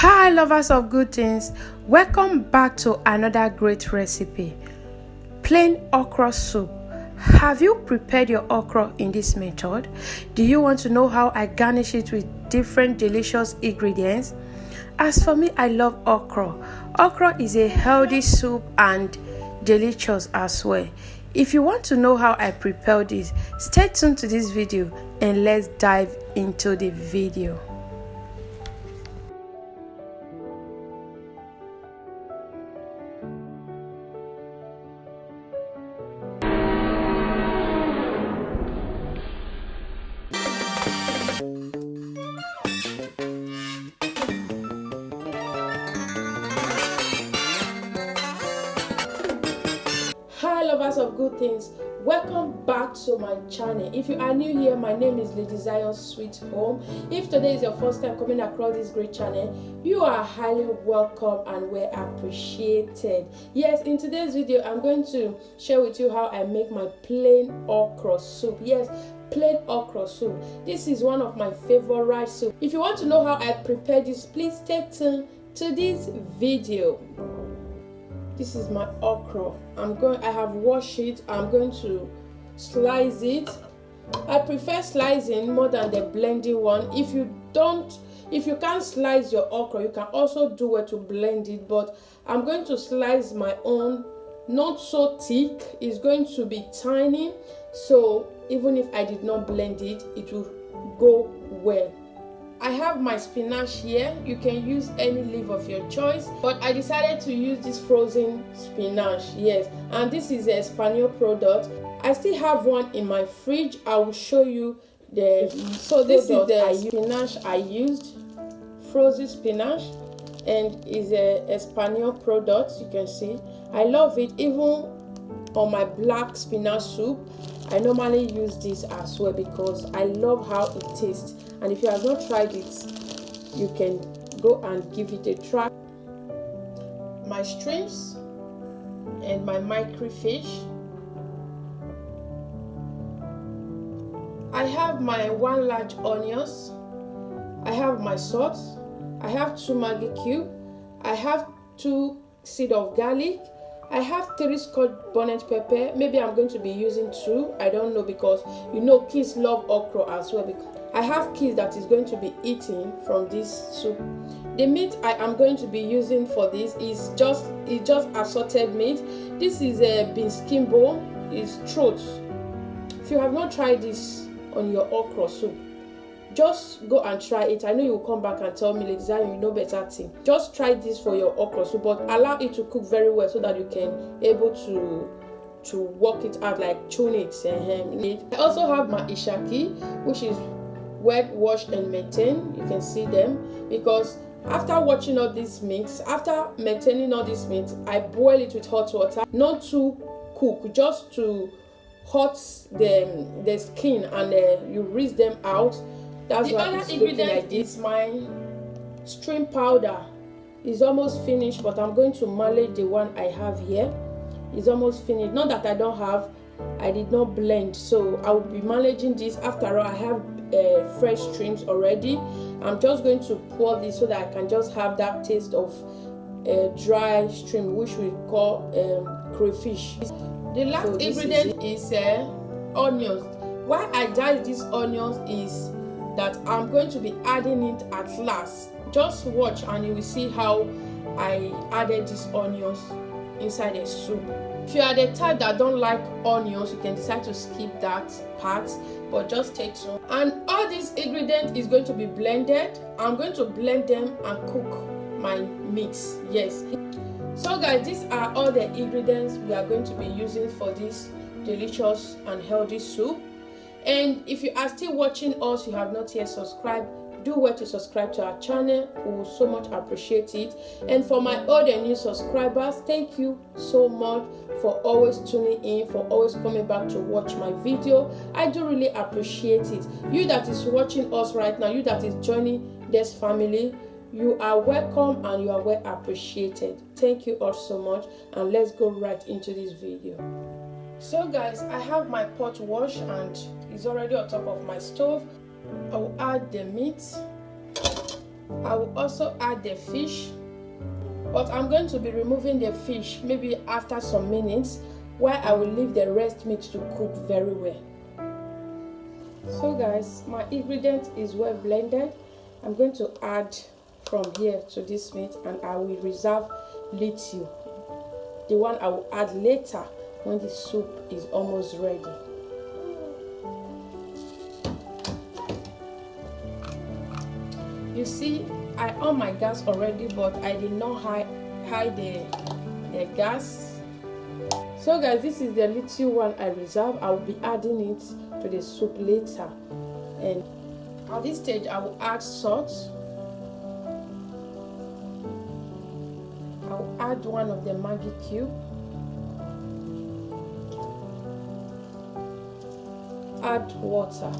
Hi lovers of good things, welcome back to another great recipe, plain okra soup. Have you prepared your okra in this method? Do you want to know how I garnish it with different delicious ingredients? As for me, I love okra. Okra is a healthy soup and delicious as well. If you want to know how I prepare this, stay tuned to this video and let's dive into the video. Hi lovers of good things, welcome back to my channel. If you are new here, my name is Ladyzion Sweethome. If today is your first time coming across this great channel, you are highly welcome and well appreciated. Yes, in today's video I'm going to share with you how I make my plain okra soup. Yes, plain okra soup. This is one of my favorite soup. If you want to know how I prepare this, please stay tuned to this video. This is my okra. I have washed it. I'm going to slice it. I prefer slicing more than the blending one. If you can't slice your okra, you can also do it to blend it, but I'm going to slice my own, not so thick. It's going to be tiny, so even if I did not blend it, it will go well. I have my spinach here. You can use any leaf of your choice, but I decided to use this frozen spinach. Yes, and this is a Espanol product. I still have one in my fridge. I will show you the so this is the spinach I used, frozen spinach, and is a Espanol product. You can see I love it. Even on my black spinach soup, I normally use this as well because I love how it tastes. And if you have not tried it, you can go and give it a try. My shrimps and my microfish. I have my 1 large onions. I have my salt. I have 2 Maggi cubes. I have 2 seeds of garlic. I have 3 Scotch bonnet pepper. Maybe I'm going to be using 2. I don't know, because you know kids love okra as well. Because I have kids that is going to be eating from this soup. The meat I am going to be using for this is just assorted meat. This is a bean skin bone. It's throat. If you have not tried this on your okra soup, just go and try it. I know you will come back and tell me, Ladyzion, you know better thing. Just try this for your okra soup, but allow it to cook very well so that you can able to work it out, like tune it. I also have my ishaki, which is wet, washed and maintained. You can see them, because after watching all these meats, after maintaining all these meats, I boil it with hot water, not to cook, just to hot the skin, and you rinse them out. That's the other ingredient is my shrimp powder. It's almost finished, but I'm going to manage the one I have here. It's almost finished. Not that I don't have, I did not blend, so I will be managing this. After all, I have fresh shrimps already. I'm just going to pour this so that I can just have that taste of dry shrimp, which we call crayfish. The last ingredient is onions. Why I dice these onions is that I'm going to be adding it at last. Just watch and you will see how I added these onions inside the soup. If you are the type that don't like onions, you can decide to skip that part, but just take some. And all these ingredients is going to be blended. I'm going to blend them and cook my meats. Yes, so guys, these are all the ingredients we are going to be using for this delicious and healthy soup. And if you are still watching us, you have not yet subscribed, do well to subscribe to our channel. We will so much appreciate it. And for my old and new subscribers, thank you so much for always tuning in, for always coming back to watch my video. I do really appreciate it. You that is watching us right now, you that is joining this family, you are welcome and you are well appreciated. Thank you all so much, and let's go right into this video. So guys, I have my pot washed and it's already on top of my stove. I will add the meat. I will also add the fish, but I'm going to be removing the fish maybe after some minutes, while I will leave the rest meat to cook very well. So guys, my ingredient is well blended. I'm going to add from here to this meat, and I will reserve little, the one I will add later when the soup is almost ready. You see, I on my gas already, but I did not hide the gas. So guys, this is the little one I reserve. I will be adding it to the soup later, and at this stage I will add salt. I will add one of the Maggi cube, add water,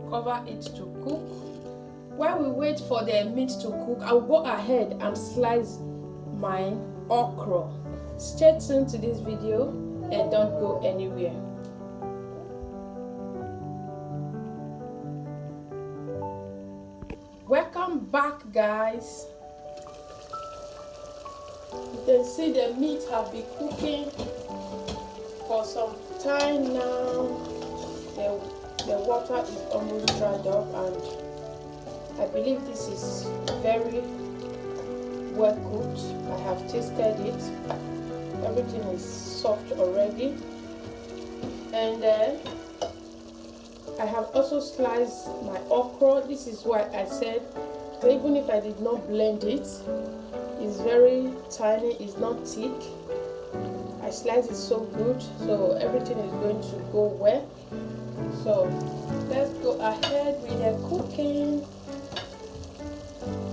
cover it to cook. While we wait for the meat to cook, I will go ahead and slice my okra. Stay tuned to this video and don't go anywhere. Welcome back, guys. You can see the meat have been cooking for some time now. The water is almost dried up, and I believe this is very well cooked. I have tasted it. Everything is soft already. And then I have also sliced my okra. This is why I said, so even if I did not blend it, it's very tiny, it's not thick. I sliced it so good, so everything is going to go well. So let's go ahead with the cooking.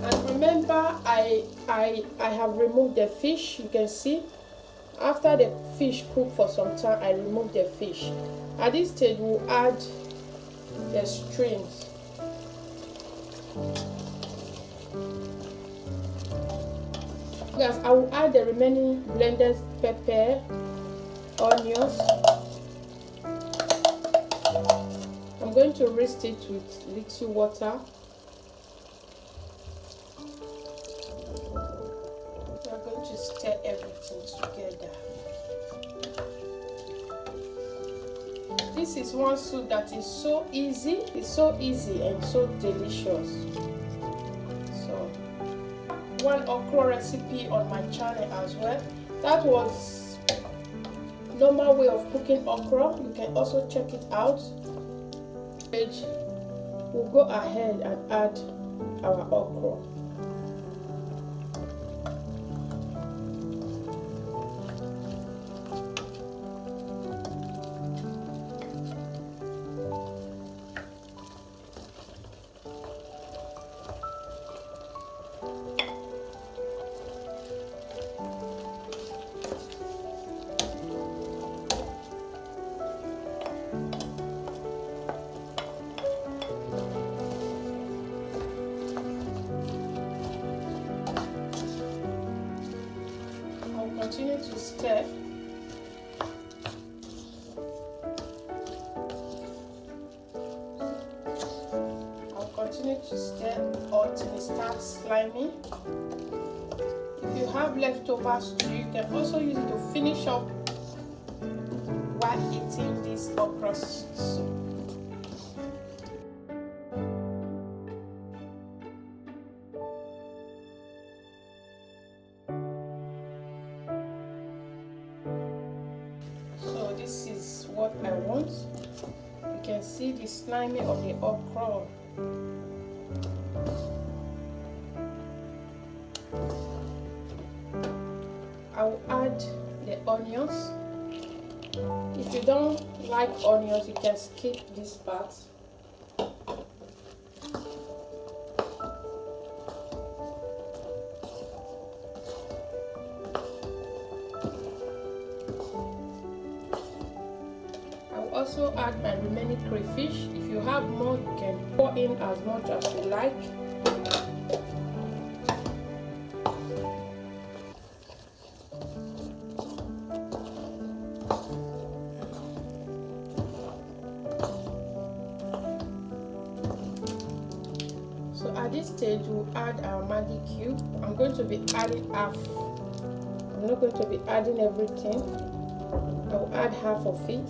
And remember, I have removed the fish. You can see after the fish cooked for some time, I removed the fish. At this stage, we'll add the strings. Guys, I will add the remaining blended pepper, onions. I'm going to roast it with little water. We're going to stir everything together. This is one soup that is so easy. It's so easy and so delicious. So, one okra recipe on my channel as well. That was normal way of cooking okra. You can also check it out. We'll go ahead and add our okra. Continue to stir. I'll continue to stir until it starts slimy. If you have leftover stew, you can also use it to finish up while eating this okra soup. This is what I want. You can see the slimy of the okra. I will add the onions. If you don't like onions, you can skip this part. Also add my remaining crayfish. If you have more, you can pour in as much as you like. stage, we'll add our Maggi cube. I'm going to be adding half. I'm not going to be adding everything. I'll add half of it.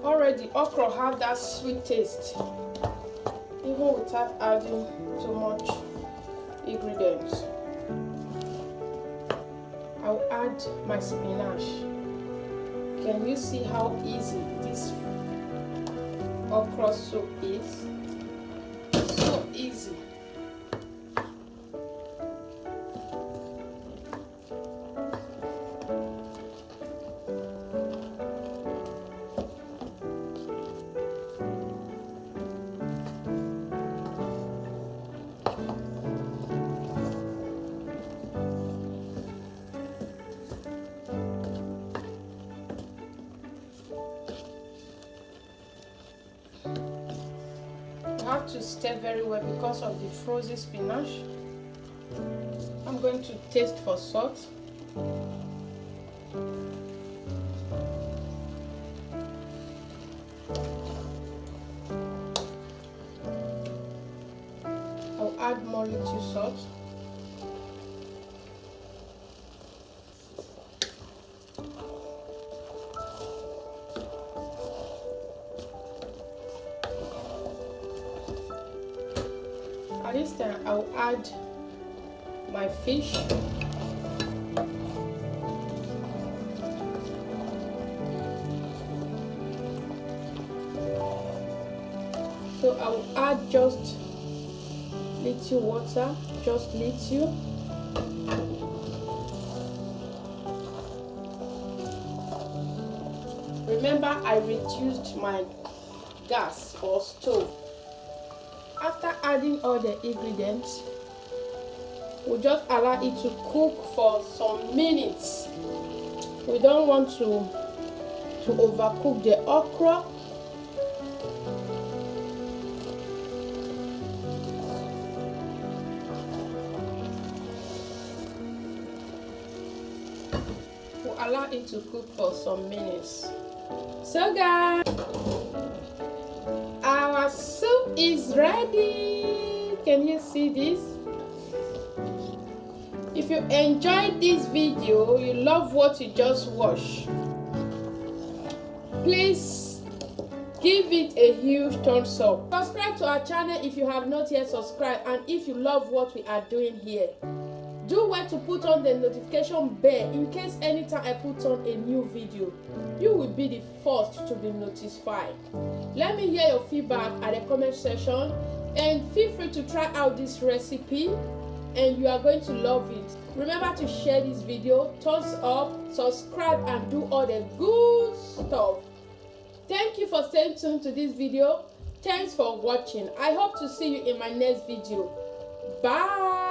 Already, okra have that sweet taste, even without adding too much ingredients. I'll add my spinach. Can you see how easy this okra soup is? So easy. Have to stir very well because of the frozen spinach. I'm going to taste for salt. I'll add more little salt. At this time, I'll add my fish. So I'll add just little water, just little. Remember, I reduced my gas or stove. After adding all the ingredients, we'll just allow it to cook for some minutes. We don't want to overcook the okra. We'll allow it to cook for some minutes. So guys, our soup is ready. Can you see this? If you enjoyed this video, you love what you just watched, please give it a huge thumbs up. Subscribe to our channel if you have not yet subscribed, and if you love what we are doing here, do well to put on the notification bell in case anytime I put on a new video, you will be the first to be notified. Let me hear your feedback at the comment section, and feel free to try out this recipe and you are going to love it. Remember to share this video, thumbs up, subscribe, and do all the good stuff. Thank you for staying tuned to this video. Thanks for watching. I hope to see you in my next video. Bye.